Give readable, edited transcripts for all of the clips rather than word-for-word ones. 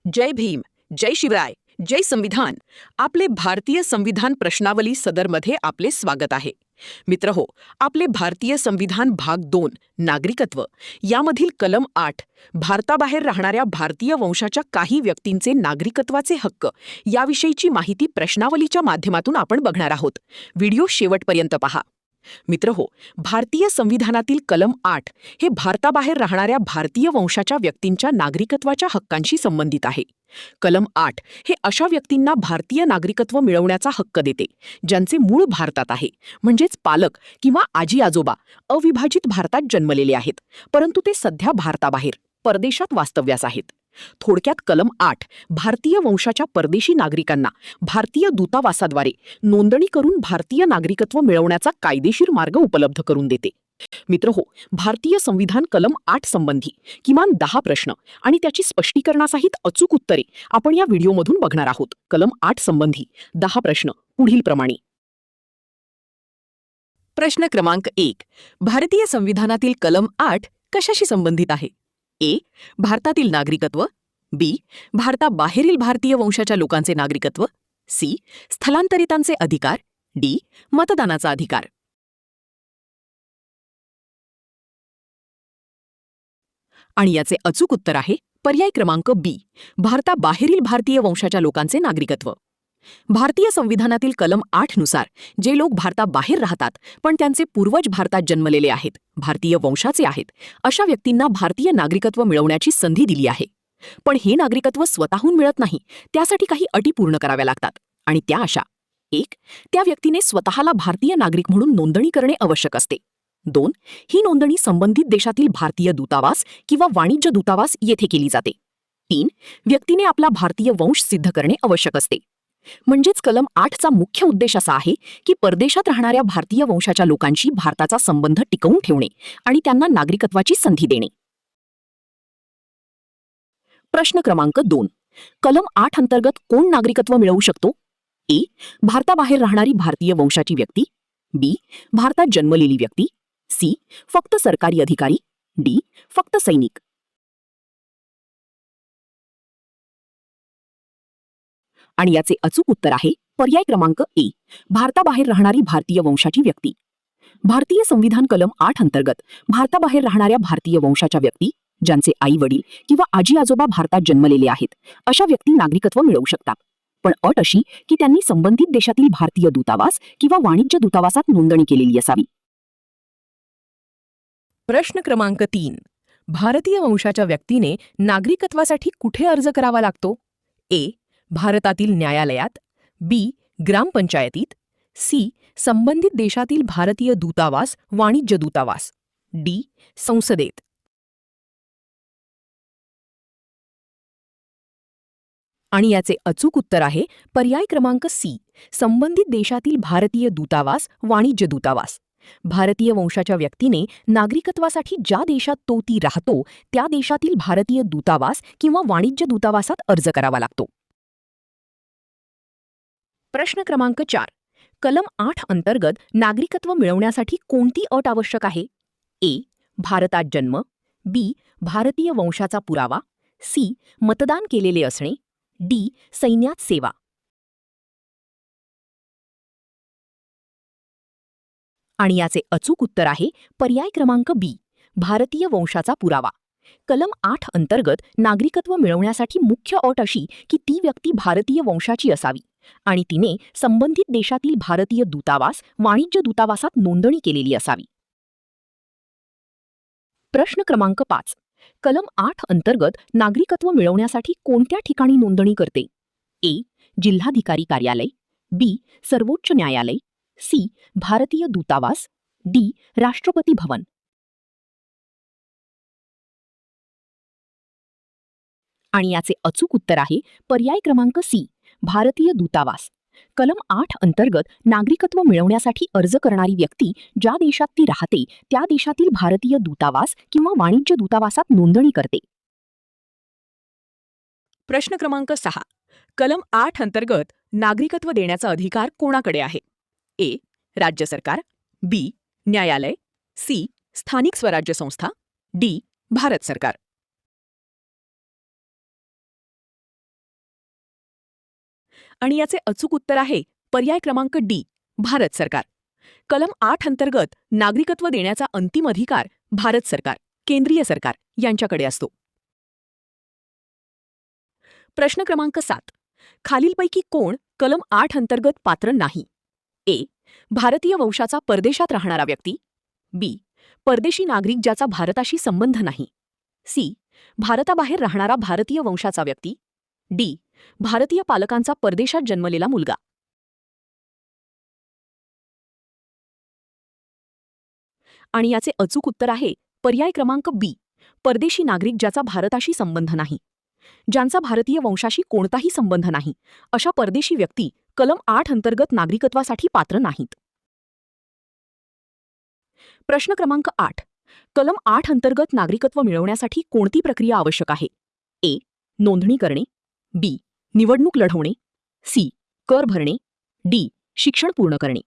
जय भीम, जय शिवराय, जय संविधान. आपले भारतीय संविधान प्रश्नावली सदरमध्ये आपले स्वागत आहे. मित्रहो, आपले भारतीय संविधान भाग 2 नागरिकत्व यामधील कलम 8 भारताबाहेर राहणाऱ्या भारतीय वंशाच्या काही व्यक्तींचे नागरिकत्वाचे हक्क याविषयीची माहिती प्रश्नावलीच्या माध्यमातून आपण बघणार आहोत. व्हिडिओ शेवटपर्यंत पहा. मित्रहो, भारतीय संविधानातील कलम 8 हे भारताबाहेर राहणाऱ्या भारतीय वंशाच्या व्यक्तींच्या नागरिकत्वाच्या हक्कांशी संबंधित आहे. कलम 8 हे अशा व्यक्तींना भारतीय नागरिकत्व मिळवण्याचा हक्क देते ज्यांचे मूळ भारतात आहे, म्हणजेच पालक किंवा आजी आजोबा अविभाजित भारतात जन्मलेले आहेत, परंतु ते सध्या भारताबाहेर परदेशात वास्तव्यास आहेत. थोडक्यात कलम 8 भारतीय वंशाच्या परदेशी नागरिकांना भारतीय दूतावासाद्वारे नोंदणी करून भारतीय नागरिकत्व मिळवण्याचा कायदेशीर मार्ग उपलब्ध करून देते. मित्रहो, भारतीय संविधान कलम 8 संबंधी किमान 10 प्रश्न आणि त्याची स्पष्टीकरणासहित अचूक उत्तरे आपण या व्हिडिओमधून बघणार आहोत. कलम 8 संबंधी 10 प्रश्न पुढील प्रमाणे. प्रश्न क्रमांक 1. भारतीय संविधानातील कलम 8 कशाशी संबंधित आहे? ए. भारतातील नागरिकत्व. बी. भारताबाहेरील भारतीय वंशाच्या लोकांचे नागरिकत्व. सी. स्थलांतरितांचे अधिकार. डी. मतदानाचा अधिकार. आणि याचे अचूक उत्तर आहे पर्याय क्रमांक बी. भारताबाहेरील भारतीय वंशाच्या लोकांचे नागरिकत्व. भारतीय संविधानातील कलम 8 नुसार जे लोक भारताबाहेर राहतात पण त्यांचे पूर्वज भारतात जन्मलेले आहेत, भारतीय वंशाचे आहेत, अशा व्यक्तींना भारतीय नागरिकत्व मिळवण्याची संधी दिली आहे. पण हे नागरिकत्व स्वतःहून मिळत नाही, त्यासाठी काही अटी पूर्ण कराव्या लागतात. आणि त्या अशा: 1. त्या व्यक्तीने स्वतःला भारतीय नागरिक म्हणून नोंदणी करणे आवश्यक असते. 2. ही नोंदणी संबंधित देशातील भारतीय दूतावास किंवा वाणिज्य दूतावास येथे केली जाते. 3. व्यक्तीने आपला भारतीय वंश सिद्ध करणे आवश्यक असते. म्हणजेच कलम 8चा मुख्य उद्देश असा आहे की परदेशात राहणाऱ्या भारतीय वंशाच्या लोकांशी भारताचा संबंध टिकवून ठेवणे आणि त्यांना नागरिकत्वाची संधी देणे. प्रश्न क्रमांक 2. कलम 8 अंतर्गत कोण नागरिकत्व मिळवू शकतो? ए. भारताबाहेर राहणारी भारतीय वंशाची व्यक्ती. बी. भारतात जन्मलेली व्यक्ती. सी. फक्त सरकारी अधिकारी. डी. फक्त सैनिक. आणि याचे अचूक उत्तर आहे पर्याय क्रमांक ए. भारताबाहेर राहणारी भारतीय वंशाची व्यक्ती. भारतीय संविधान कलम 8 अंतर्गत भारताबाहेर राहणाऱ्या भारतीय वंशाच्या व्यक्ती ज्यांचे आई वडील किंवा आजी आजोबा भारतात जन्मलेले आहेत, अशा व्यक्ती नागरिकत्व मिळवू शकतात. पण अट अशी की त्यांनी संबंधित देशातील भारतीय दूतावास किंवा वाणिज्य दूतावासात नोंदणी केलेली असावी. प्रश्न क्रमांक 3. भारतीय वंशाच्या व्यक्तीने नागरिकत्वासाठी कुठे अर्ज करावा लागतो? ए. भारतातील न्यायालयात. बी. ग्रामपंचायतीत. सी. संबंधित देशातील भारतीय दूतावास वाणिज्य दूतावास. डी. संसदेत. आणि याचे अचूक उत्तर आहे पर्याय क्रमांक सी. संबंधित देशातील भारतीय दूतावास वाणिज्य दूतावास. भारतीय वंशाच्या व्यक्तीने नागरिकत्वासाठी ज्या देशात तो ती राहतो त्या देशातील भारतीय दूतावास किंवा वाणिज्य दूतावासात अर्ज करावा लागतो. प्रश्न क्रमांक 4. कलम 8 अंतर्गत नागरिकत्व मिळवण्यासाठी कोणती अट आवश्यक आहे? ए. भारतात जन्म. बी. भारतीय वंशाचा पुरावा. सी. मतदान केलेले असणे. डी. सैन्यात सेवा. आणि याचे अचूक उत्तर आहे पर्याय क्रमांक बी. भारतीय वंशाचा पुरावा. कलम 8 अंतर्गत नागरिकत्व मिळवण्यासाठी मुख्य अट अशी की ती व्यक्ती भारतीय वंशाची असावी आणि तिने संबंधित देशातील भारतीय दूतावास वाणिज्य दूतावासात नोंदणी केलेली असावी. प्रश्न क्रमांक 5. कलम 8 अंतर्गत नागरिकत्व मिळवण्यासाठी कोणत्या ठिकाणी नोंदणी करते? ए. जिल्हाधिकारी कार्यालय. बी. सर्वोच्च न्यायालय. सी. भारतीय दूतावास. डी. राष्ट्रपती भवन. आणि याचे अचूक उत्तर आहे पर्याय क्रमांक सी. भारतीय दूतावास. कलम 8 अंतर्गत नागरिकत्व मिळवण्यासाठी अर्ज करणारी व्यक्ती ज्या देशात ती राहते त्या देशातील भारतीय दूतावास किंवा वाणिज्य दूतावासात नोंदणी करते. प्रश्न क्रमांक 6. कलम 8 अंतर्गत नागरिकत्व देण्याचा अधिकार कोणाकडे आहे? ए. राज्य सरकार. बी. न्यायालय. सी. स्थानिक स्वराज्य संस्था. डी. भारत सरकार. आणि याचे अचूक उत्तर आहे पर्याय क्रमांक डी, भारत सरकार. कलम 8 अंतर्गत नागरिकत्व देण्याचा अंतिम अधिकार भारत सरकार, केंद्रीय सरकार यांच्याकडे असतो. प्रश्न क्रमांक 7. खालीलपैकी कोण कलम 8 अंतर्गत पात्र नाही? ए. भारतीय वंशाचा परदेशात राहणारा व्यक्ती. बी. परदेशी नागरिक ज्याचा भारताशी संबंध नाही. सी. भारताबाहेर राहणारा भारतीय वंशाचा व्यक्ती. डी. भारतीय पालकांचा परदेशात जन्मलेला मुलगा. आणि याचे अचूक उत्तर आहे पर्याय क्रमांक बी, परदेशी नागरिक ज्याचा भारताशी संबंध नाही. ज्यांचा भारतीय वंशाशी कोणताही संबंध नाही अशा परदेशी व्यक्ती कलम 8 अंतर्गत नागरिकत्वासाठी पात्र नाहीत. प्रश्न क्रमांक 8. कलम 8 अंतर्गत नागरिकत्व मिळवण्यासाठी कोणती प्रक्रिया आवश्यक आहे? ए. नोंदणी करणे. बी. निवडणूक लढवणे. सी. कर भरणे. डी. शिक्षण पूर्ण करणे.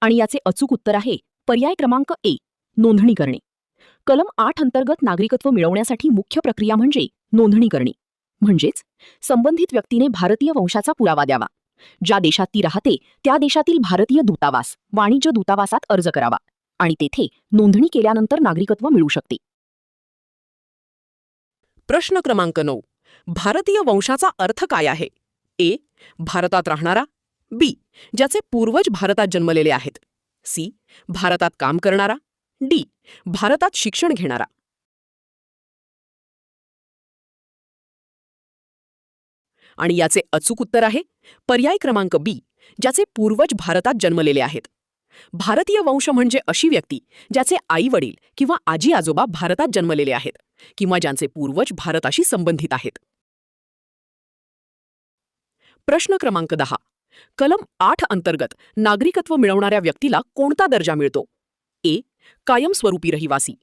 आणि याचे अचूक उत्तर आहे पर्याय क्रमांक ए, नोंदणी करणे. कलम 8 अंतर्गत नागरिकत्व मिळवण्यासाठी मुख्य प्रक्रिया म्हणजे नोंदणी करणे. म्हणजेच संबंधित व्यक्तीने भारतीय वंशाचा पुरावा द्यावा. ज्या देशात ती राहते त्या देशातील भारतीय दूतावास, वाणिज्य दूतावासात अर्ज करावा आणि तेथे नोंदणी केल्यानंतर नागरिकत्व मिळू शकते. प्रश्न क्रमांक 9. भारतीय वंशाचा अर्थ काय आहे? ए. भारतात राहणारा. बी. ज्याचे पूर्वज भारतात जन्मलेले आहेत. सी. भारतात काम करणारा. डी. भारतात शिक्षण घेणारा. आणि याचे अचूक उत्तर आहे पर्याय क्रमांक बी, ज्याचे पूर्वज भारतात जन्मलेले आहेत. भारतीय वंश म्हणजे अशी व्यक्ती ज्याचे आई वडील किंवा आजी आजोबा भारतात जन्मलेले आहेत किंवा ज्यांचे पूर्वज भारताशी संबंधित आहेत. प्रश्न क्रमांक 10. कलम 8 अंतर्गत नागरिकत्व मिळवणाऱ्या व्यक्तीला कोणता दर्जा मिळतो? ए. कायमस्वरूपी रहिवासी.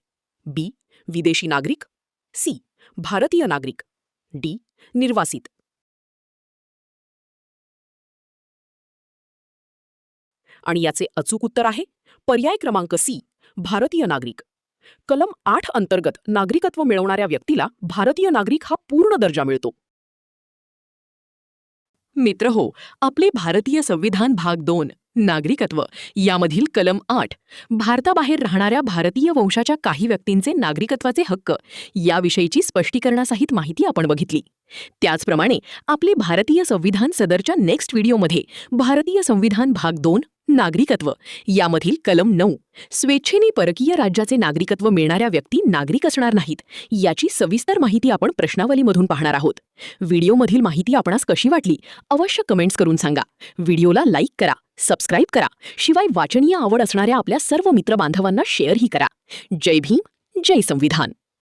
बी. विदेशी नागरिक. सी. भारतीय नागरिक. डी. निर्वासित. आणि याचे अचूक उत्तर आहे पर्याय क्रमांक सी, भारतीय नागरिक. कलम 8 अंतर्गत नागरिकत्व मिळवणाऱ्या व्यक्तीला भारतीय नागरिक हा पूर्ण दर्जा मिळतो. मित्रहो, आपले भारतीय संविधान भाग 2 नागरिकत्व यामधील कलम 8 भारताबाहेर राहणाऱ्या भारतीय वंशाच्या काही व्यक्तींचे नागरिकत्वाचे हक्क याविषयीची स्पष्टीकरणासहित माहिती आपण बघितली. त्याचप्रमाणे आपले भारतीय संविधान सदरच्या नेक्स्ट व्हिडिओमध्ये भारतीय संविधान भाग 2 नागरिकत्व यामधील कलम 9 स्वेच्छेने परकीय राज्याचे नागरिकत्व मिळणाऱ्या व्यक्ती नागरिक असणार नाहीत याची सविस्तर माहिती आपण प्रश्नावलीमधून पाहणार आहोत. व्हिडिओमधील माहिती आपणास कशी वाटली अवश्य कमेंट्स करून सांगा. व्हिडिओला लाईक करा, सबस्क्राईब करा. शिवाय वाचनीय आवड असणाऱ्या आपल्या सर्व मित्रबांधवांना शेअरही करा. जय भीम, जय संविधान.